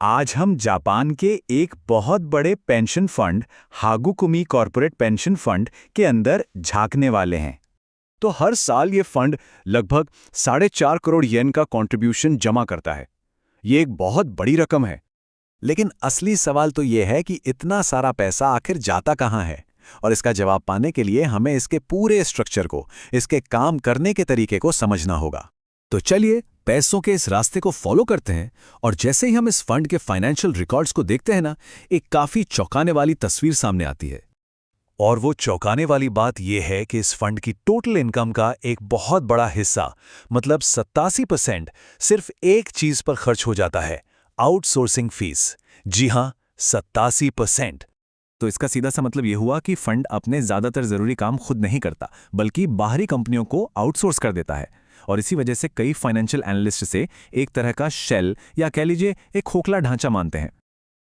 आज हम जापान के एक बहुत बड़े पेंशन फंड हागुकुमी कॉर्पोरेट पेंशन फंड के अंदर झांकने वाले हैं। तो हर साल ये फंड लगभग 4.5 करोड़ येन का कंट्रीब्यूशन जमा करता है। ये एक बहुत बड़ी रकम है। लेकिन असली सवाल तो ये है कि इतना सारा पैसा आखिर जाता कहाँ है, और इसका जवाब पाने के लिए हमें इसके पूरे स्ट्रक्चर को, इसके काम करने के तरीके को समझना होगा। तो चलिए पैसों के इस रास्ते को फॉलो करते हैं, और जैसे ही हम इस फंड के फाइनेंशियल रिकॉर्ड्स को देखते हैं ना, एक काफी चौंकाने वाली तस्वीर सामने आती है। और वो चौंकाने वाली बात यह है कि इस फंड की टोटल इनकम का एक बहुत बड़ा हिस्सा, मतलब 87%, सिर्फ एक चीज पर खर्च हो जाता है, आउटसोर्सिंग फीस। जी हां, 87%। तो इसका सीधा सा मतलब ये हुआ कि फंड अपने ज्यादातर जरूरी काम खुद नहीं करता, बल्कि बाहरी कंपनियों को आउटसोर्स कर देता है। और इसी वजह से कई फाइनेंशियल एनालिस्ट से एक तरह का शेल, या कह लीजिए एक खोखला ढांचा मानते हैं।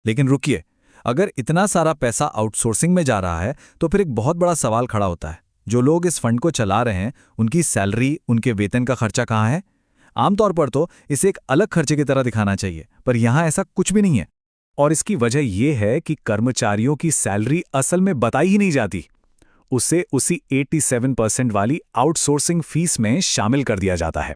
लेकिन रुकिए, अगर इतना सारा पैसा आउटसोर्सिंग में जा रहा है तो फिर एक बहुत बड़ा सवाल खड़ा होता है। जो लोग इस फंड को चला रहे हैं, उनकी सैलरी, उनके वेतन का खर्चा कहाँ है? आमतौर पर तो इसे एक अलग खर्चे की तरह दिखाना चाहिए, पर यहाँ ऐसा कुछ भी नहीं है। और इसकी वजह यह है कि कर्मचारियों की सैलरी असल में बताई ही नहीं जाती। उसे उसी 87% वाली आउटसोर्सिंग फीस में शामिल कर दिया जाता है।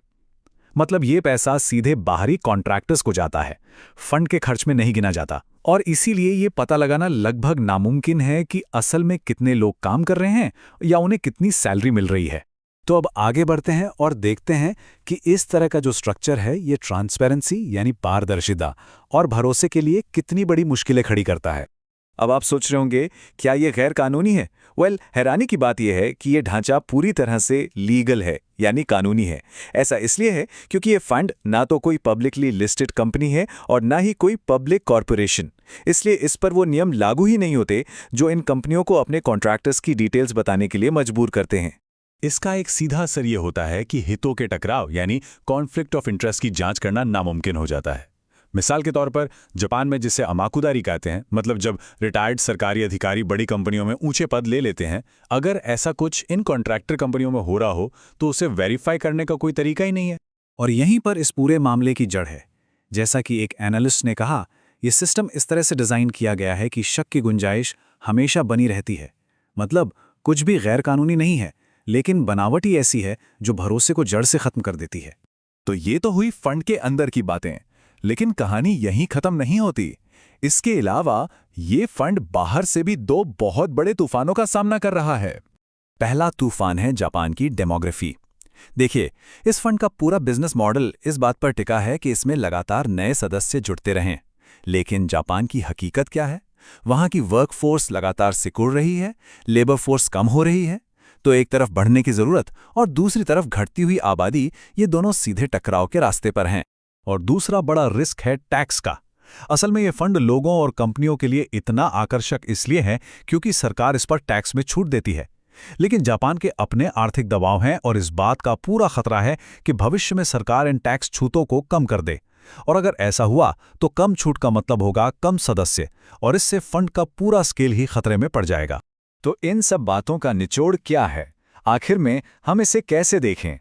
मतलब ये पैसा सीधे बाहरी कॉन्ट्रैक्टर्स को जाता है, फंड के खर्च में नहीं गिना जाता। और इसीलिए ये पता लगाना लगभग नामुमकिन है कि असल में कितने लोग काम कर रहे हैं या उन्हें कितनी सैलरी मिल रही है। तो अब आगे बढ़ते हैं और देखते हैं कि इस तरह का जो स्ट्रक्चर है, ये ट्रांसपेरेंसी यानी पारदर्शिता और भरोसे के लिए कितनी बड़ी मुश्किलें खड़ी करता है। अब आप सोच रहे होंगे, क्या ये गैर कानूनी है? हैरानी की बात यह है कि ये ढांचा पूरी तरह से लीगल है, यानी कानूनी है। ऐसा इसलिए है क्योंकि ये फंड ना तो कोई पब्लिकली लिस्टेड कंपनी है और ना ही कोई पब्लिक कॉरपोरेशन। इसलिए इस पर वो नियम लागू ही नहीं होते जो इन कंपनियों को अपने कॉन्ट्रैक्टर्स की डिटेल्स बताने के लिए मजबूर करते हैं। इसका एक सीधा असर ये होता है कि हितों के टकराव यानी कॉन्फ्लिक्ट ऑफ इंटरेस्ट की जांच करना नामुमकिन हो जाता है। मिसाल के तौर पर जापान में जिसे अमाकुदारी कहते हैं, मतलब जब रिटायर्ड सरकारी अधिकारी बड़ी कंपनियों में ऊंचे पद ले लेते हैं, अगर ऐसा कुछ इन कॉन्ट्रैक्टर कंपनियों में हो रहा हो तो उसे वेरीफाई करने का कोई तरीका ही नहीं है। और यहीं पर इस पूरे मामले की जड़ है। जैसा कि एक एनालिस्ट ने कहा, यह सिस्टम इस तरह से डिजाइन किया गया है कि शक की गुंजाइश हमेशा बनी रहती है। मतलब कुछ भी गैर कानूनी नहीं है, लेकिन बनावट ही ऐसी है जो भरोसे को जड़ से खत्म कर देती है। तो ये तो हुई फंड के अंदर की बातें, लेकिन कहानी यहीं खत्म नहीं होती। इसके अलावा ये फंड बाहर से भी दो बहुत बड़े तूफानों का सामना कर रहा है। पहला तूफान है जापान की डेमोग्राफी। देखिए, इस फंड का पूरा बिजनेस मॉडल इस बात पर टिका है कि इसमें लगातार नए सदस्य जुड़ते रहें। लेकिन जापान की हकीकत क्या है? वहां की वर्कफोर्स लगातार सिकुड़ रही है, लेबर फोर्स कम हो रही है। तो एक तरफ बढ़ने की जरूरत और दूसरी तरफ घटती हुई आबादी, ये दोनों सीधे टकराव के रास्ते पर हैं। और दूसरा बड़ा रिस्क है टैक्स का। असल में ये फंड लोगों और कंपनियों के लिए इतना आकर्षक इसलिए है क्योंकि सरकार इस पर टैक्स में छूट देती है। लेकिन जापान के अपने आर्थिक दबाव हैं और इस बात का पूरा खतरा है कि भविष्य में सरकार इन टैक्स छूटों को कम कर दे। और अगर ऐसा हुआ तो कम छूट का मतलब होगा कम सदस्य, और इससे फंड का पूरा स्केल ही खतरे में पड़ जाएगा। तो इन सब बातों का निचोड़ क्या है? आखिर में हम इसे कैसे देखें?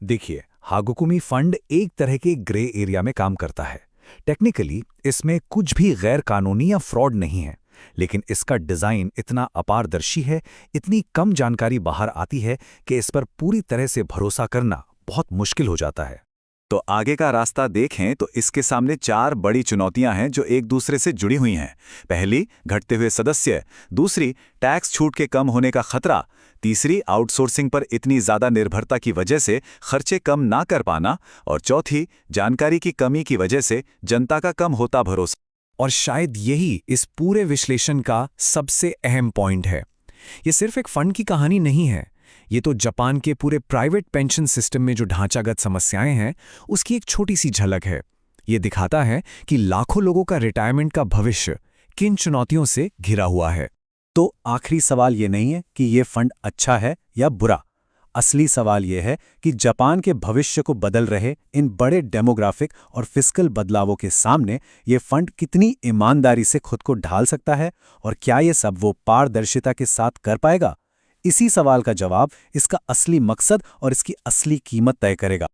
देखिए, हागुकुमी फंड एक तरह के ग्रे एरिया में काम करता है। टेक्निकली इसमें कुछ भी गैर कानूनी या फ्रॉड नहीं है, लेकिन इसका डिजाइन इतना अपारदर्शी है, इतनी कम जानकारी बाहर आती है कि इस पर पूरी तरह से भरोसा करना बहुत मुश्किल हो जाता है। तो आगे का रास्ता देखें तो इसके सामने 4 बड़ी चुनौतियां हैं जो एक दूसरे से जुड़ी हुई हैं। पहली, घटते हुए सदस्य। दूसरी, टैक्स छूट के कम होने का खतरा। तीसरी, आउटसोर्सिंग पर इतनी ज्यादा निर्भरता की वजह से खर्चे कम ना कर पाना। और चौथी, जानकारी की कमी की वजह से जनता का कम होता भरोसा। और शायद यही इस पूरे विश्लेषण का सबसे अहम पॉइंट है। ये सिर्फ एक फंड की कहानी नहीं है, ये तो जापान के पूरे प्राइवेट पेंशन सिस्टम में जो ढांचागत समस्याएं हैं, उसकी एक छोटी सी झलक है। ये दिखाता है कि लाखों लोगों का रिटायरमेंट का भविष्य किन चुनौतियों से घिरा हुआ है। तो आखिरी सवाल ये नहीं है कि ये फंड अच्छा है या बुरा। असली सवाल ये है कि जापान के भविष्य को बदल रहे इन बड़े डेमोग्राफिक और फिस्कल बदलावों के सामने ये फंड कितनी ईमानदारी से खुद को ढाल सकता है, और क्या ये सब वो पारदर्शिता के साथ कर पाएगा? इसी सवाल का जवाब इसका असली मकसद और इसकी असली कीमत तय करेगा।